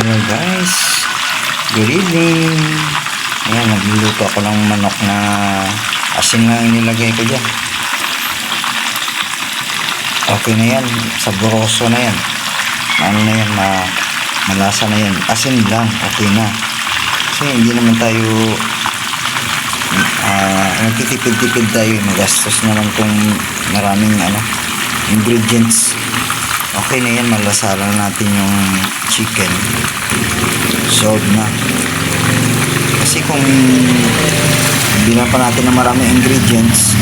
Hello guys, good evening. Ayan, nagluluto ako ng manok na asin lang nilagay ko dyan. Okay na yan, saboroso na yan. Ano na yan, malasa na yan. Asin lang, okay na. Kasi hindi naman tayo nagtitipid-tipid tayo. Magastos naman kung maraming ingredients. Okay na yan, malasaran natin yung chicken. Solved na. Kasi kung bilang pa natin ng maraming ingredients,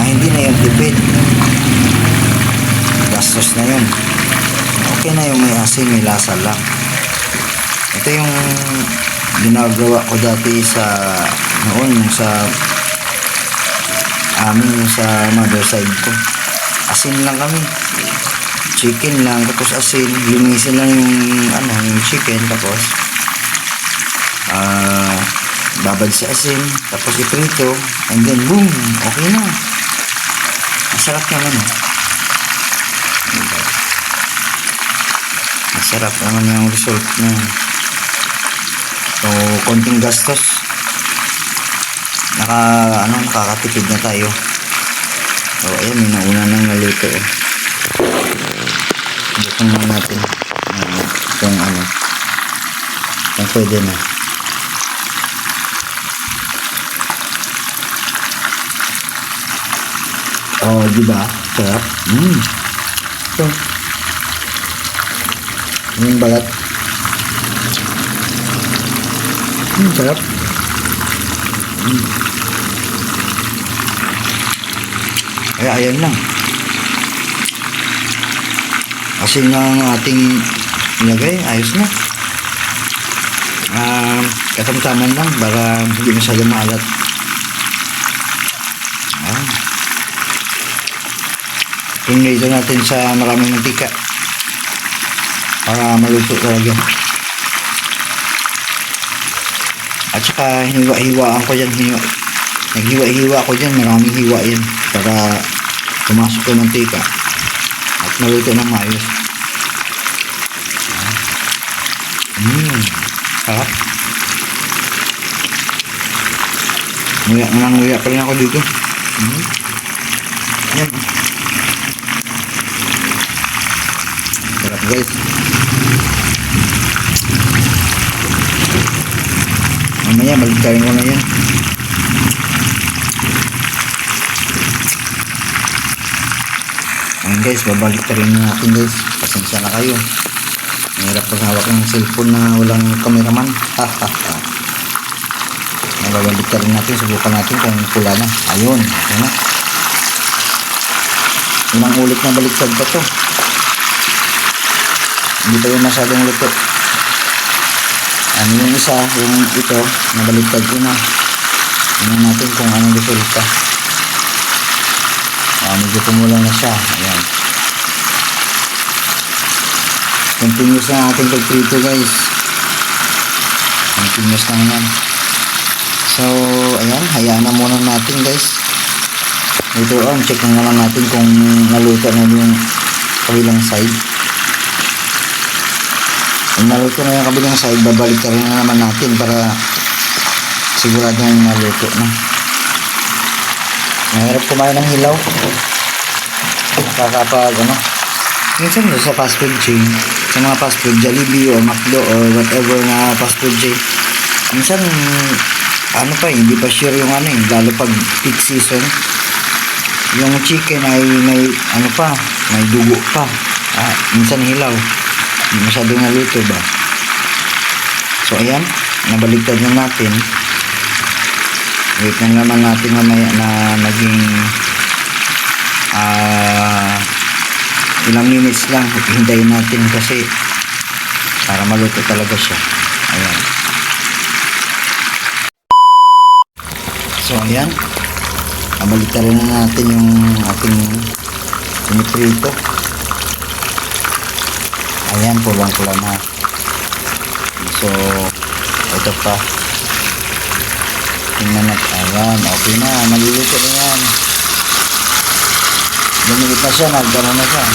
hindi na yung tipid. Gastos na yun. Okay na yung may asin, may lasa lang. Ito yung ginagawa ko dati sa noon sa amin, sa mother side ko. Asin lang kami, chicken lang, tapos asin, linisin lang yung chicken, tapos babad sa asin, tapos iprito, and then boom, okay na. Masarap naman masarap naman yung result niya. So konting gastos, nakakatipid na tayo. So ayan, may nauna nang naluto. Buksan na natin kung kung pwede na. Oh, diba? Sarap. Ito yung balat. Sarap. Kaya ayan lang. Asin na ang ating nilagay, ayos na. Katamtaman lang para hindi masyadong maalat. Pinrito natin sa maraming mantika para maluto talaga. At saka hiwa-hiwaan ko dyan, naghiwa-hiwa ko dyan, maraming hiwa yan para pumasok yung mantika at maluto ng maayos. Sarap. Nguya pa rin ako dito. Yan. Sarap guys. Mamaya baliktarin ko na yan. Ayan guys, babaliktarin na natin guys. Pasensya na kayo. Mahirap pag hawak ng cellphone na walang cameraman. Babaliktarin natin, subukan natin kung pula na. Ayun, okay na. Ilang ulit na baliktad pa to. Hindi pa yung masyadong luto. Yung isa, yung ito, nabaliktad ko na. Tingnan natin kung anong resulta. Medyo pumula na siya. Ayan. Continuous na ating pagprito guys. Continuous na yan. So, ayan, hayaan na muna natin guys. Later on, check na naman natin kung naluto na yung kabilang side. Kung naluto na yung kabilang side, babalik ka rin na naman natin para siguradong naluto na. Mahirap kumain ng hilaw. Nakakapag minsan sa fast food chain, sa mga fast food, Jollibee or McDo or whatever na fast food chain, minsan hindi pa sure yung lalo pag peak season, yung chicken ay may may dugo pa. Minsan hilaw, hindi masyadong naluto ba. So ayan, nabaligtad na natin. Wait na naman natin mamaya na naging ilang minutes lang. Hintayin natin kasi para maluto talaga siya. Ayan. So ayan, nabaligtarin na natin yung ating piniprito. Ayan, pulang-pula na. So ito pa, tingnan natin. Ayan, okay na, maluluto na yan. Lumikit na siya, nagdano na siya.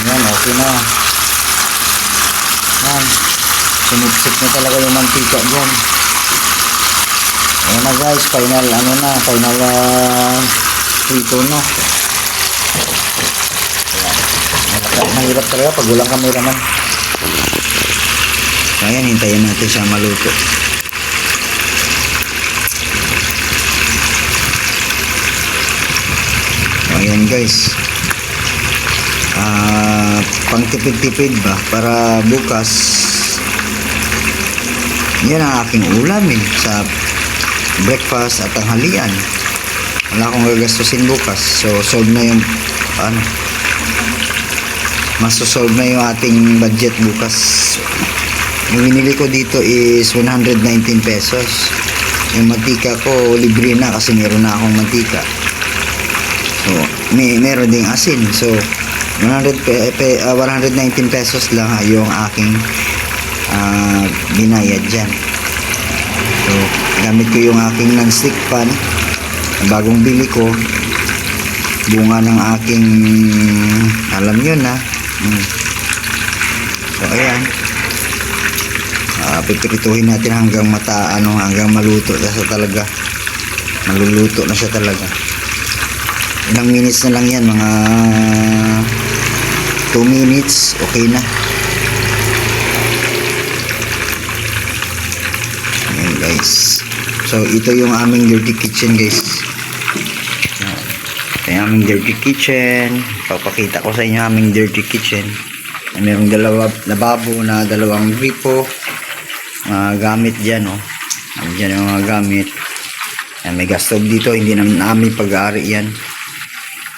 Ayan, okay na. Yan. Sinipsip na talaga yung mantika dyan. Ayan na guys, final prito na. Ayan. Mahirap talaga pag walang cameraman. So ayan, hintayin natin siya maluto. So ayan guys. Pang tipid-tipid ba para bukas yan ang aking ulam sa breakfast at tanghalian. Wala akong gagastusin bukas, so solve na yung masosolve na yung ating budget bukas. Yung binili ko dito is 119 pesos. Yung mantika ko libre na kasi meron na akong mantika, so meron ding asin, so 119 pesos lang yung aking binayad dyan. So gamit ko yung aking non-stick pan na bagong bili ko, bunga ng aking alam nyo na. So ayan, pipirituhin natin hanggang hanggang maluto na siya talaga. Maluluto na siya talaga. Ilang minutes na lang yan, mga 2 minutes, okay na. Ayan guys, so ito yung aming dirty kitchen guys. Ito yung aming dirty kitchen. Papakita ko sa inyo aming dirty kitchen. Mayroong lababo na 2 gripo, mga gamit dyan, dyan yung mga gamit. Ayan, may gas stove dito, hindi namin pag-aari yan.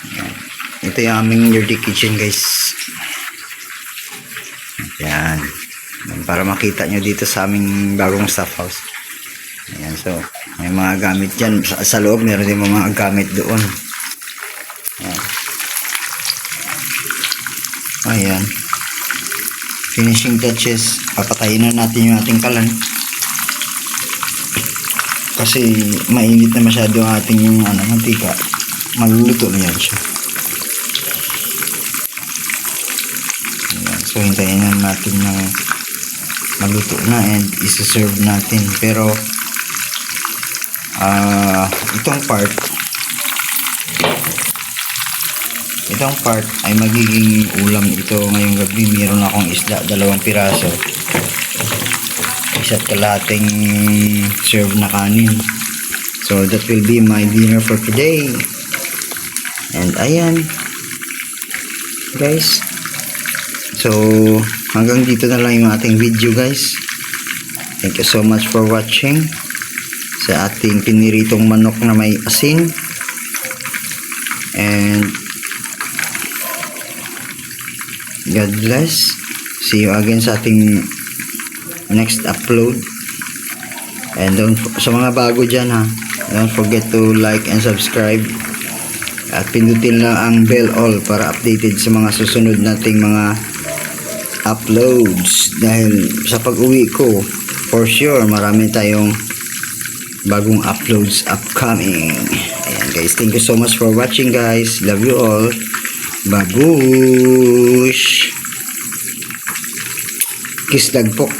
Ayan. Ito yung aming dirty kitchen guys. Ayan, para makita nyo dito sa aming bagong staff house. Ayan, so may mga gamit dyan sa loob, meron din mga gamit doon. Ayan. Ayan, finishing touches. Papatayin na natin yung ating kalan kasi mainit na masyado ang ating mantika. Maluluto na yan siya. Ayan, so hintayin na natin na maluto na and isa-serve natin. Pero itong part ay magiging ulam ito ngayong gabi. Meron akong isda, 2 piraso, isa't kalating serve na kanin. So that will be my dinner for today. And ayan guys, so hanggang dito na lang yung ating video guys. Thank you so much for watching sa ating piniritong manok na may asin. And God bless. See you again sa ating next upload. And sa mga bago dyan don't forget to like and subscribe. At pindutin lang ang bell all para updated sa mga susunod nating mga uploads. Dahil sa pag-uwi ko, for sure, marami tayong bagong uploads upcoming. Ayan guys, thank you so much for watching guys. Love you all. Babush! Kiss dagpok.